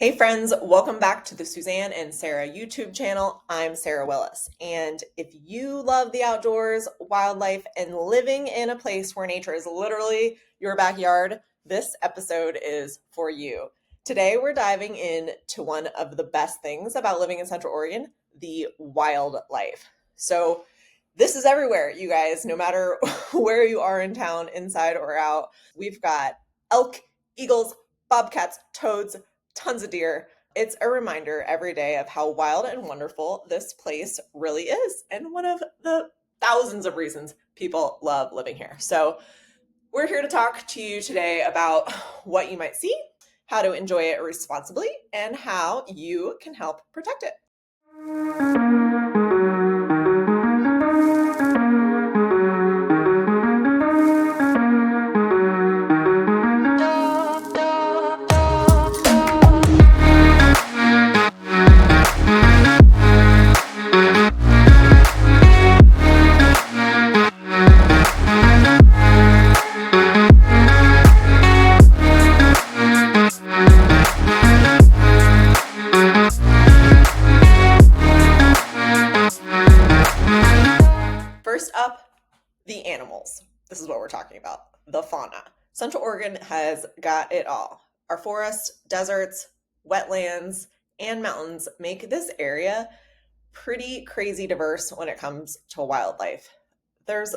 Hey friends, welcome back to the Suzanne and Sarah YouTube channel. I'm Sarah Willis, and if you love the outdoors, wildlife, and living in a place where nature is literally your backyard, this episode is for you. Today we're diving into one of the best things about living in Central Oregon, the wildlife. So this is everywhere, you guys, no matter where you are in town, inside or out. We've got elk, eagles, bobcats, toads, tons of deer. It's a reminder every day of how wild and wonderful this place really is, and one of the thousands of reasons people love living here. So we're here to talk to you today about what you might see, how to enjoy it responsibly, and how you can help protect it. First up, the animals. This is what we're talking about, the fauna. Central Oregon has got it all. Our forests, deserts, wetlands, and mountains make this area pretty crazy diverse when it comes to wildlife. There's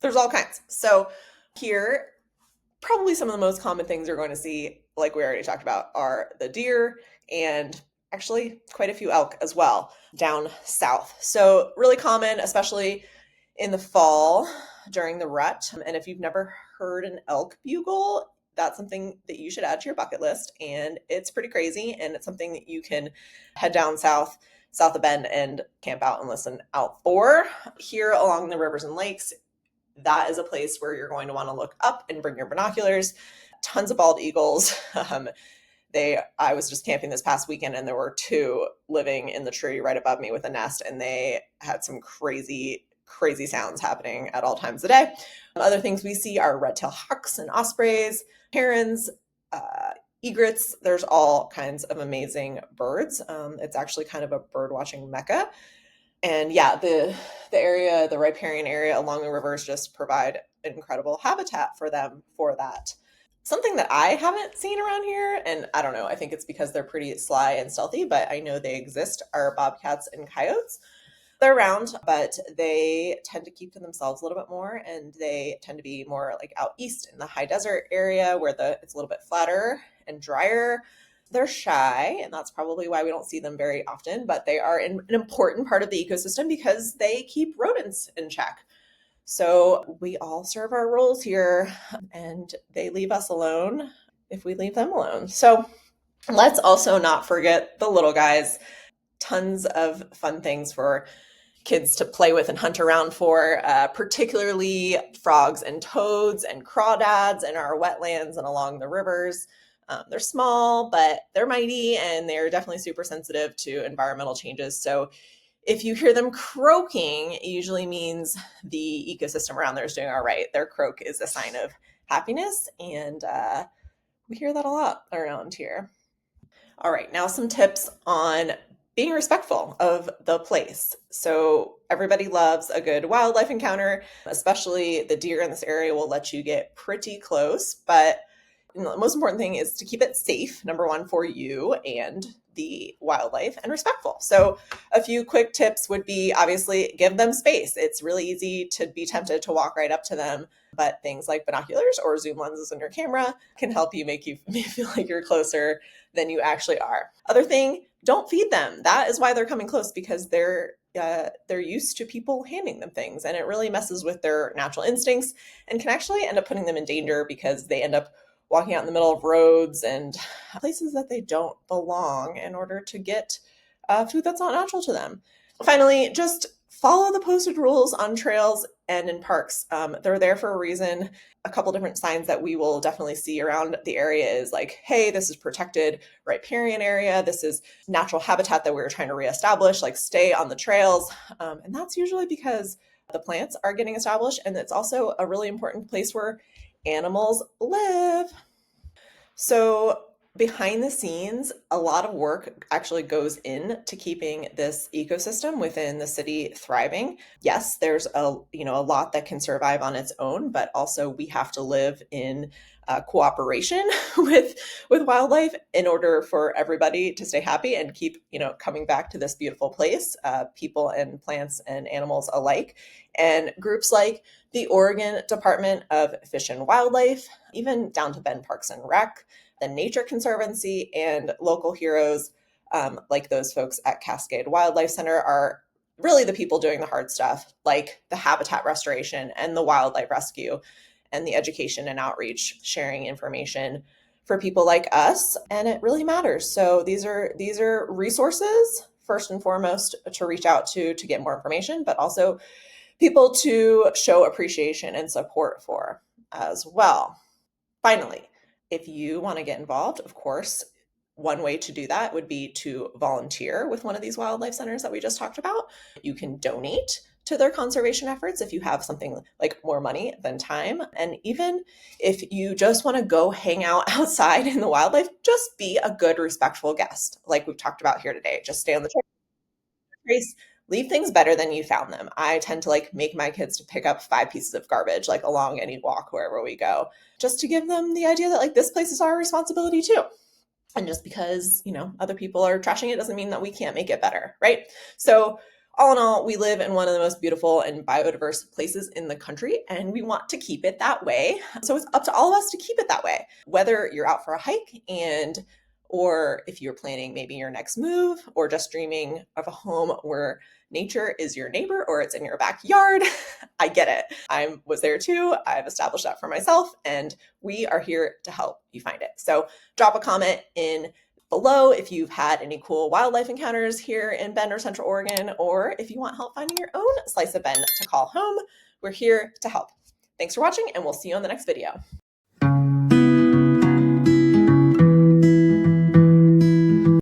all kinds. So here, probably some of the most common things you're going to see, like we already talked about, are the deer and actually quite a few elk as well down south. So really common, especially in the fall during the rut. And if you've never heard an elk bugle, that's something that you should add to your bucket list. And it's pretty crazy. And it's something that you can head down south of Bend and camp out and listen out for. Here along the rivers and lakes, that is a place where you're going to want to look up and bring your binoculars. Tons of bald eagles. I was just camping this past weekend and there were two living in the tree right above me with a nest, and they had some crazy sounds happening at all times of the day. Other things we see are red-tailed hawks and ospreys, herons, egrets. There's all kinds of amazing birds. It's actually kind of a bird watching mecca. And yeah, the area, the riparian area along the rivers just provide incredible habitat for them for that. Something that I haven't seen around here, and I don't know, I think it's because they're pretty sly and stealthy, but I know they exist, are bobcats and coyotes. They're around, but they tend to keep to themselves a little bit more, and they tend to be more like out east in the high desert area where it's a little bit flatter and drier. They're shy, and that's probably why we don't see them very often, but they are an important part of the ecosystem because they keep rodents in check. So we all serve our roles here, and they leave us alone if we leave them alone. So let's also not forget the little guys. Tons of fun things for kids to play with and hunt around for, particularly frogs and toads and crawdads in our wetlands and along the rivers. They're small, but they're mighty, and they're definitely super sensitive to environmental changes. So if you hear them croaking, it usually means the ecosystem around there is doing all right. Their croak is a sign of happiness, and we hear that a lot around here. All right, now some tips on being respectful of the place. So everybody loves a good wildlife encounter, especially the deer in this area will let you get pretty close, but the most important thing is to keep it safe, number one, for you and the wildlife, and respectful. So a few quick tips would be, obviously, give them space. It's really easy to be tempted to walk right up to them, but things like binoculars or zoom lenses on your camera can help you make you feel like you're closer than you actually are. Other thing, don't feed them. That is why they're coming close, because they're used to people handing them things, and it really messes with their natural instincts and can actually end up putting them in danger because they end up walking out in the middle of roads and places that they don't belong in order to get food that's not natural to them. Finally, just follow the posted rules on trails and in parks. They're there for a reason. A couple different signs that we will definitely see around the area is like, hey, this is protected riparian area. This is natural habitat that we're trying to reestablish, like stay on the trails. And that's usually because the plants are getting established, and it's also a really important place where animals live. So Behind the scenes, a lot of work actually goes into keeping this ecosystem within the city thriving. Yes, there's a lot that can survive on its own, but also we have to live in cooperation with wildlife in order for everybody to stay happy and keep coming back to this beautiful place, people and plants and animals alike. And groups like the Oregon Department of Fish and Wildlife, even down to Bend Parks and Rec, the Nature Conservancy, and local heroes like those folks at Cascade Wildlife Center are really the people doing the hard stuff, like the habitat restoration and the wildlife rescue and the education and outreach, sharing information for people like us. And it really matters. So these are resources first and foremost to reach out to get more information, but also people to show appreciation and support for as well. Finally, if you want to get involved, of course, one way to do that would be to volunteer with one of these wildlife centers that we just talked about. You can donate to their conservation efforts if you have something like more money than time. And even if you just want to go hang out outside in the wildlife, just be a good, respectful guest, like we've talked about here today. Just stay on the trace, leave things better than you found them. I tend to like make my kids to pick up 5 pieces of garbage like along any walk wherever we go, just to give them the idea that like this place is our responsibility too. And just because, other people are trashing it doesn't mean that we can't make it better, right? So all in all, we live in one of the most beautiful and biodiverse places in the country, and we want to keep it that way. So it's up to all of us to keep it that way. Whether you're out for a hike or if you're planning maybe your next move, or just dreaming of a home where nature is your neighbor or it's in your backyard, I get it. I was there too. I've established that for myself, and we are here to help you find it. So drop a comment in below if you've had any cool wildlife encounters here in Bend or Central Oregon, or if you want help finding your own slice of Bend to call home. We're here to help. Thanks for watching, and we'll see you on the next video.